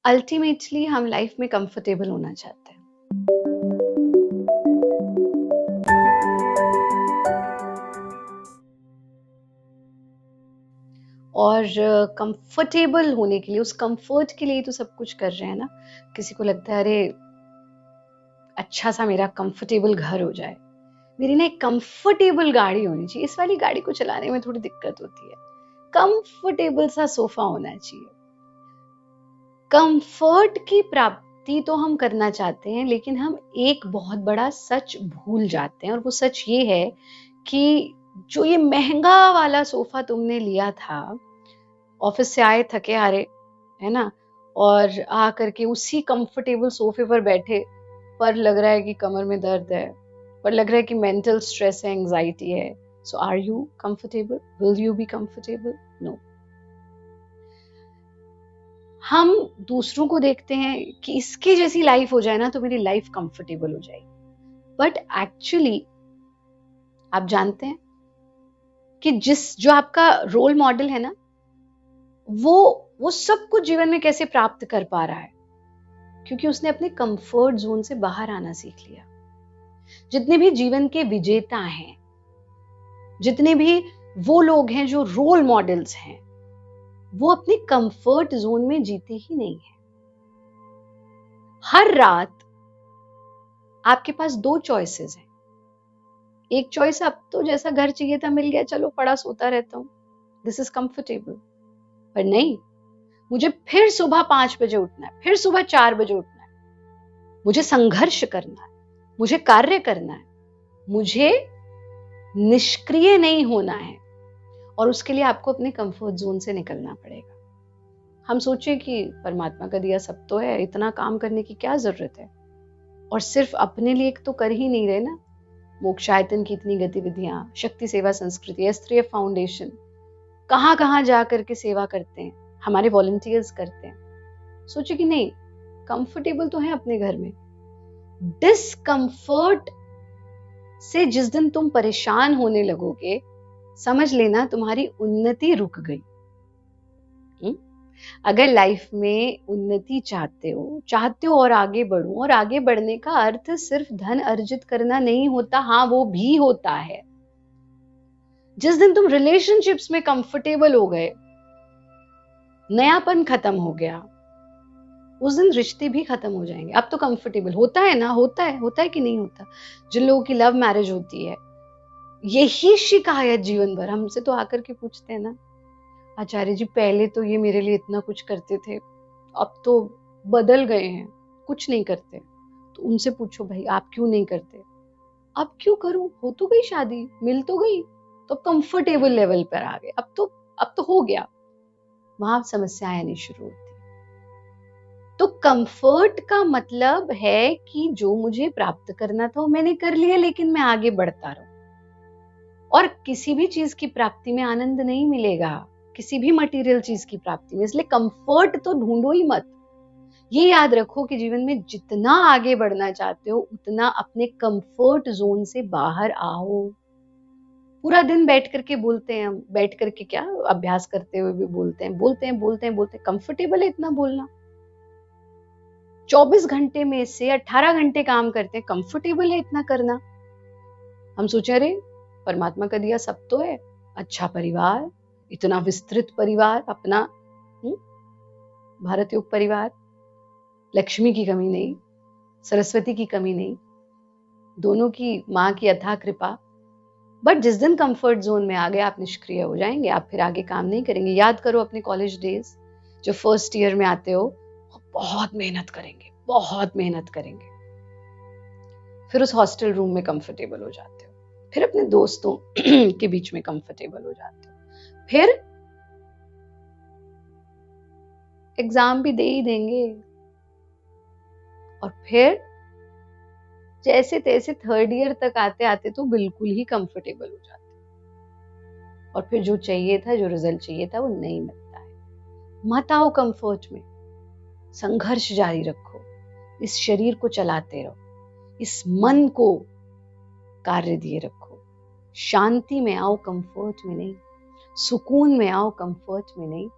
Ultimately हम life में comfortable होना चाहते हैं। और कंफर्टेबल होने के लिए, उस कंफर्ट के लिए तो सब कुछ कर रहे हैं ना। किसी को लगता है अरे अच्छा सा मेरा कंफर्टेबल घर हो जाए, मेरी ना एक कंफर्टेबल गाड़ी होनी चाहिए, इस वाली गाड़ी को चलाने में थोड़ी दिक्कत होती है, कंफर्टेबल सा सोफा होना चाहिए। कंफर्ट की प्राप्ति तो हम करना चाहते हैं, लेकिन हम एक बहुत बड़ा सच भूल जाते हैं, और वो सच ये है कि जो ये महंगा वाला सोफा तुमने लिया था, ऑफिस से आए थके हारे, है ना, और आ करके उसी कंफर्टेबल सोफे पर बैठे, पर लग रहा है कि कमर में दर्द है, पर लग रहा है कि मेंटल स्ट्रेस है, एंजाइटी है। So are you comfortable? Will you be comfortable? No. हम दूसरों को देखते हैं कि इसके जैसी लाइफ हो जाए ना तो मेरी लाइफ कंफर्टेबल हो जाएगी, बट एक्चुअली आप जानते हैं कि जो आपका रोल मॉडल है ना, वो सब कुछ जीवन में कैसे प्राप्त कर पा रहा है, क्योंकि उसने अपने कंफर्ट जोन से बाहर आना सीख लिया। जितने भी जीवन के विजेता हैं, जितने भी वो लोग हैं जो रोल मॉडल्स हैं, वो अपने कंफर्ट जोन में जीते ही नहीं है। हर रात आपके पास दो चॉइसेस हैं। एक चॉइस, अब तो जैसा घर चाहिए था मिल गया, चलो पड़ा सोता रहता हूं, दिस इज कंफर्टेबल। पर नहीं, मुझे फिर सुबह 5 बजे उठना है, फिर सुबह 4 बजे उठना है, मुझे संघर्ष करना है, मुझे कार्य करना है, मुझे निष्क्रिय नहीं होना है, और उसके लिए आपको अपने कंफर्ट जोन से निकलना पड़ेगा। हम सोचे कि परमात्मा का दिया सब तो है, इतना काम करने की क्या जरूरत है, और सिर्फ अपने लिए तो कर ही नहीं रहे ना। मोक्षायतन की इतनी गतिविधियां, शक्ति सेवा संस्कृति, एस्त्रिय फाउंडेशन, कहाँ कहाँ जा करके सेवा करते हैं, हमारे वॉलंटियर्स करते हैं। सोचे कि नहीं, कंफर्टेबल तो है अपने घर में, डिस्कंफर्ट से जिस दिन तुम परेशान होने लगोगे, समझ लेना तुम्हारी उन्नति रुक गई। अगर लाइफ में उन्नति चाहते हो और आगे बढ़ो, और आगे बढ़ने का अर्थ सिर्फ धन अर्जित करना नहीं होता, हाँ वो भी होता है। जिस दिन तुम रिलेशनशिप्स में कंफर्टेबल हो गए, नयापन खत्म हो गया, उस दिन रिश्ते भी खत्म हो जाएंगे। अब तो कंफर्टेबल होता है ना, होता है कि नहीं होता। जिन लोगों की लव मैरिज होती है, यही शिकायत जीवन भर हमसे तो आकर के पूछते हैं ना, आचार्य जी पहले तो ये मेरे लिए इतना कुछ करते थे, अब तो बदल गए हैं, कुछ नहीं करते। तो उनसे पूछो भाई आप क्यों नहीं करते? अब क्यों करूं, हो तो गई शादी, मिल तो गई, तो कंफर्टेबल लेवल पर आ गए, अब तो हो गया। वहां समस्याएं आनी शुरू होती। तो कंफर्ट का मतलब है कि जो मुझे प्राप्त करना था वो मैंने कर लिया, लेकिन मैं आगे बढ़ता रहूं। और किसी भी चीज की प्राप्ति में आनंद नहीं मिलेगा, किसी भी मटेरियल चीज की प्राप्ति में, इसलिए कंफर्ट तो ढूंढो ही मत। ये याद रखो कि जीवन में जितना आगे बढ़ना चाहते हो, उतना अपने कंफर्ट जोन से बाहर आओ। पूरा दिन बैठ करके बोलते हैं हम, बैठ करके क्या, अभ्यास करते हुए भी बोलते हैं, कंफर्टेबल है इतना बोलना। 24 घंटे में से 18 घंटे काम करते हैं, कंफर्टेबल है इतना करना। हम सोचे अरे परमात्मा का दिया सब तो है, अच्छा परिवार, इतना विस्तृत परिवार अपना, भारत योग परिवार, लक्ष्मी की कमी नहीं, सरस्वती की कमी नहीं, दोनों की माँ की अथाह कृपा। बट जिस दिन कंफर्ट जोन में आ गए, आप निष्क्रिय हो जाएंगे, आप फिर आगे काम नहीं करेंगे। याद करो अपने कॉलेज डेज, जो फर्स्ट ईयर में आते हो, बहुत मेहनत करेंगे, फिर उस हॉस्टल रूम में कंफर्टेबल हो जाते हो, फिर अपने दोस्तों के बीच में कंफर्टेबल हो जाते हो, फिर एग्जाम भी दे ही देंगे, और फिर जैसे तैसे थर्ड ईयर तक आते आते तो बिल्कुल ही कंफर्टेबल हो जाते, और फिर जो चाहिए था, जो रिजल्ट चाहिए था, वो नहीं मिलता है। मत आओ कंफर्ट में, संघर्ष जारी रखो, इस शरीर को चलाते रहो, इस मन को कार्य दिए रखो, शांति में आओ, कंफर्ट में नहीं, सुकून में आओ, कंफर्ट में नहीं।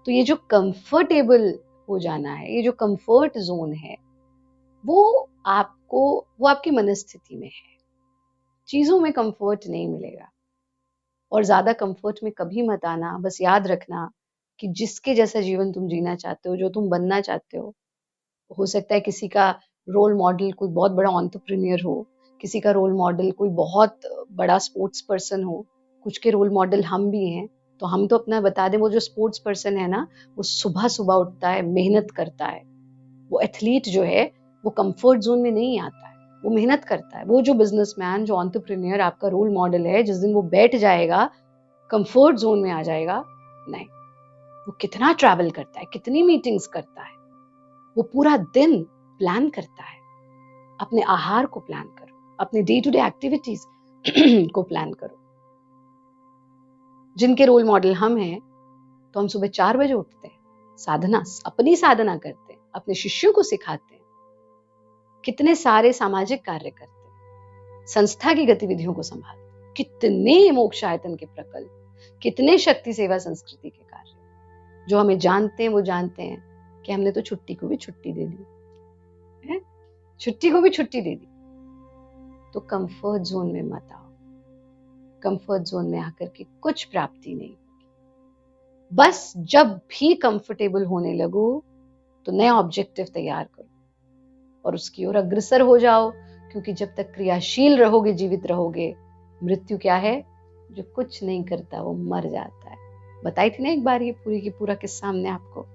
तो ये जो कंफर्टेबल हो जाना है, ये जो कंफर्ट जोन है, वो वो आपकी मनस्थिति में है। चीजों में कंफर्ट नहीं मिलेगा, और ज्यादा कंफर्ट में कभी मत आना। बस याद रखना कि जिसके जैसा जीवन तुम जीना चाहते हो, जो तुम बनना चाहते हो सकता है किसी का रोल मॉडल कोई बहुत बड़ा एंटरप्रेन्योर हो, किसी का रोल मॉडल कोई बहुत बड़ा स्पोर्ट्स पर्सन हो, कुछ के रोल मॉडल हम भी हैं। तो हम तो अपना बता दें, वो जो स्पोर्ट्स पर्सन है ना, वो सुबह सुबह उठता है, मेहनत करता है। वो एथलीट जो है, वो कंफर्ट जोन में नहीं आता है, वो मेहनत करता है। वो जो बिजनेसमैन, जो एंटरप्रेन्योर आपका रोल मॉडल है, जिस दिन वो बैठ जाएगा, कंफर्ट जोन में आ जाएगा, नहीं, वो कितना ट्रैवल करता है, कितनी मीटिंग्स करता है, वो पूरा दिन प्लान करता है। अपने आहार को प्लान करो, अपने डे टू डे एक्टिविटीज को प्लान करो। जिनके रोल मॉडल हम हैं, तो हम सुबह 4 बजे उठते हैं, अपनी साधना करते हैं, अपने शिष्यों को सिखाते हैं, कितने सारे सामाजिक कार्य करते हैं, संस्था की गतिविधियों को संभालते हैं, कितने मोक्ष आयतन के प्रकल्प, कितने शक्ति सेवा संस्कृति के कार्य। जो हमें जानते हैं वो जानते हैं कि हमने तो छुट्टी को भी छुट्टी दे दी है, छुट्टी को भी छुट्टी दे दी। तो कंफर्ट जोन में मत आओ। कंफर्ट जोन में आकर के कुछ प्राप्ति नहीं होगी। बस जब भी कंफर्टेबल होने लगो, तो नया ऑब्जेक्टिव तैयार करो और उसकी ओर अग्रसर हो जाओ, क्योंकि जब तक क्रियाशील रहोगे, जीवित रहोगे, मृत्यु क्या है? जो कुछ नहीं करता वो मर जाता है। बताई थी ना एक बार ये पूरी की पूरा किस्सा हमने आपको।